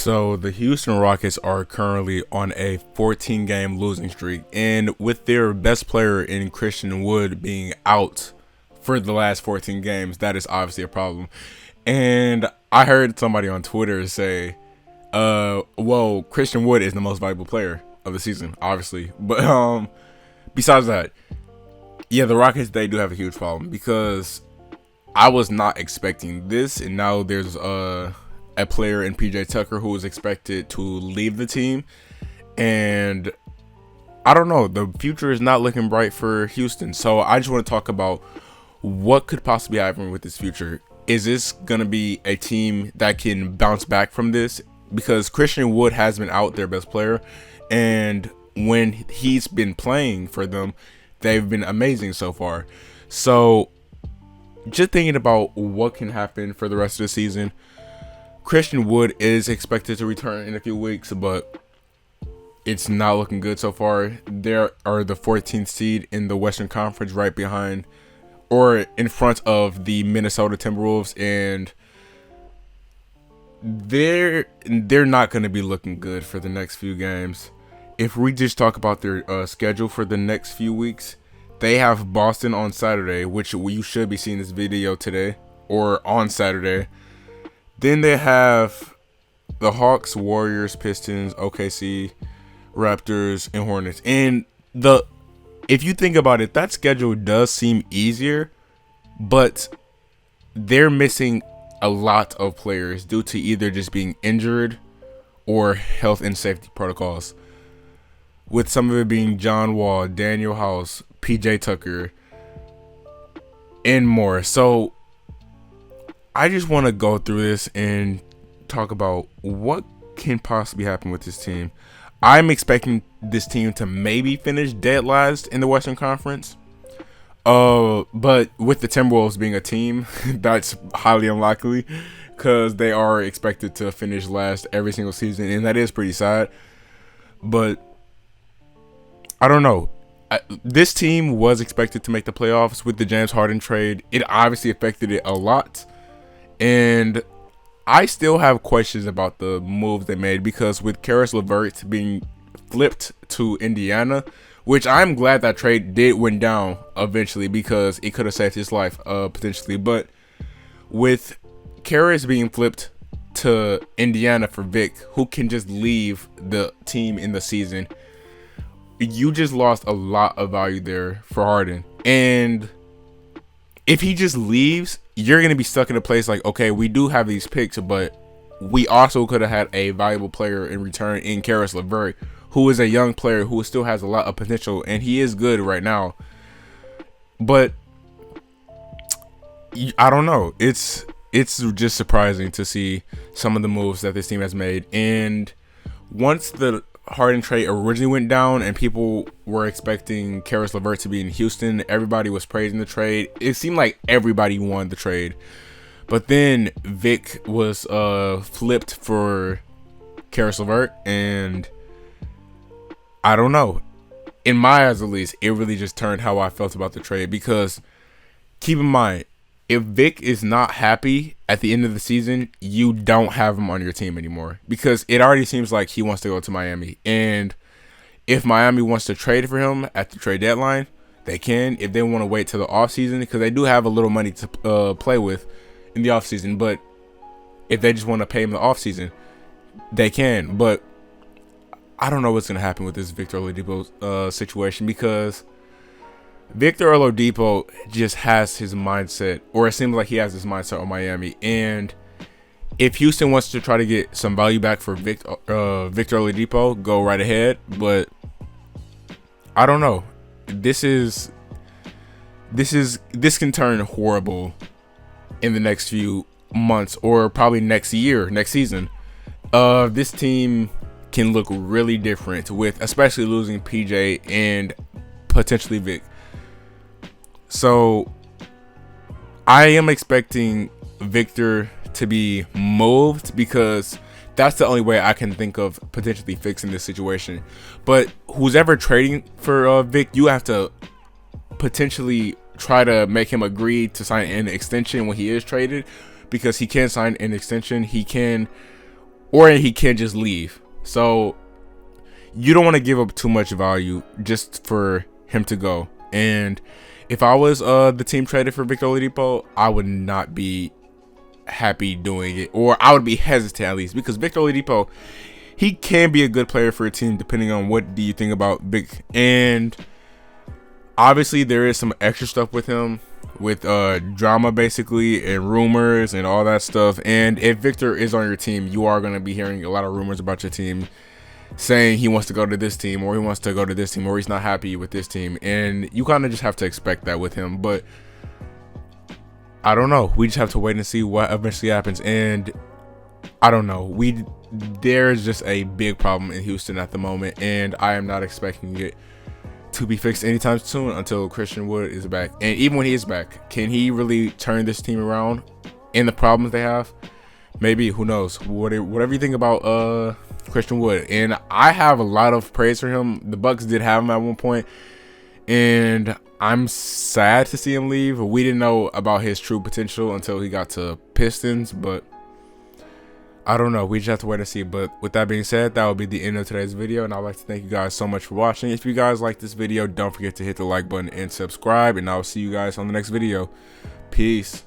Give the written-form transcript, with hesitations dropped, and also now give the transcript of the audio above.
So the Houston Rockets are currently on a 14-game losing streak, and with their best player in Christian Wood being out for the last 14 games, that is obviously a problem. And I heard somebody on Twitter say, well, Christian Wood is the most valuable player of the season, obviously. But besides that, yeah, the Rockets, they do have a huge problem because I was not expecting this, and now there's a player in PJ Tucker who is expected to leave the team, and I don't know, the future is not looking bright for Houston. So I just want to talk about what could possibly happen with this future. Is this going to be a team that can bounce back from this? Because Christian Wood has been out, their best player, and when he's been playing for them, they've been amazing so far. So just thinking about what can happen for the rest of the season, Christian Wood is expected to return in a few weeks, but it's not looking good so far. They are the 14th seed in the Western Conference, right behind or in front of the Minnesota Timberwolves, and they're not going to be looking good for the next few games. If we just talk about their schedule for the next few weeks, they have Boston on Saturday, which you should be seeing this video today or on Saturday. Then they have the Hawks, Warriors, Pistons, OKC, Raptors, and Hornets. And if you think about it, that schedule does seem easier, but they're missing a lot of players due to either just being injured or health and safety protocols, with some of it being John Wall, Daniel House, PJ Tucker, and more. So I just want to go through this and talk about what can possibly happen with this team. I'm expecting this team to maybe finish dead last in the Western Conference. But with the Timberwolves being a team, that's highly unlikely because they are expected to finish last every single season, and that is pretty sad. But I don't know. This team was expected to make the playoffs with the James Harden trade. It obviously affected it a lot. And I still have questions about the moves they made, because with Caris LeVert being flipped to Indiana, which I'm glad that trade went down eventually because it could have saved his life potentially. But with Caris being flipped to Indiana for Vic, who can just leave the team in the season, you just lost a lot of value there for Harden. And if he just leaves, you're going to be stuck in a place like, okay, we do have these picks, but we also could have had a valuable player in return in Caris LeVert, who is a young player who still has a lot of potential, and he is good right now. But I don't know. It's just surprising to see some of the moves that this team has made. And once the Harden trade originally went down and people were expecting Caris LeVert to be in Houston, everybody was praising the trade. It seemed like everybody wanted the trade. But then Vic was flipped for Caris LeVert, and I don't know. In my eyes, at least, it really just turned how I felt about the trade. Because keep in mind, if Vic is not happy at the end of the season, you don't have him on your team anymore, because it already seems like he wants to go to Miami. And if Miami wants to trade for him at the trade deadline, they can. If they want to wait till the offseason, because they do have a little money to play with in the offseason. But if they just want to pay him the offseason, they can. But I don't know what's going to happen with this Victor Oladipo situation, because Victor Oladipo just has his mindset, or it seems like he has his mindset on Miami. And if Houston wants to try to get some value back for Victor Oladipo, go right ahead. But I don't know. This can turn horrible in the next few months, or probably next season. This team can look really different, with especially losing PJ and potentially Vic. So I am expecting Victor to be moved, because that's the only way I can think of potentially fixing this situation. But who's ever trading for Vic, you have to potentially try to make him agree to sign an extension when he is traded, because he can sign an extension. He can or he can't just leave. So you don't want to give up too much value just for him to go. And if I was the team traded for Victor Oladipo, I would not be happy doing it, or I would be hesitant at least, because Victor Oladipo, he can be a good player for a team depending on what do you think about Vic. And obviously there is some extra stuff with him, with drama basically, and rumors and all that stuff. And if Victor is on your team, you are going to be hearing a lot of rumors about your team, saying he wants to go to this team, or he wants to go to this team, or he's not happy with this team. And you kind of just have to expect that with him. But I don't know, we just have to wait and see what eventually happens. And I don't know, there's just a big problem in Houston at the moment, and I am not expecting it to be fixed anytime soon until Christian Wood is back. And even when he is back, can he really turn this team around and the problems they have? Maybe, who knows? Whatever you think about Christian Wood, and I have a lot of praise for him. The Bucks did have him at one point, and I'm sad to see him leave. We didn't know about his true potential until he got to Pistons, but I don't know. We just have to wait and see. But with that being said, that will be the end of today's video, and I'd like to thank you guys so much for watching. If you guys like this video, don't forget to hit the like button and subscribe, and I'll see you guys on the next video. Peace.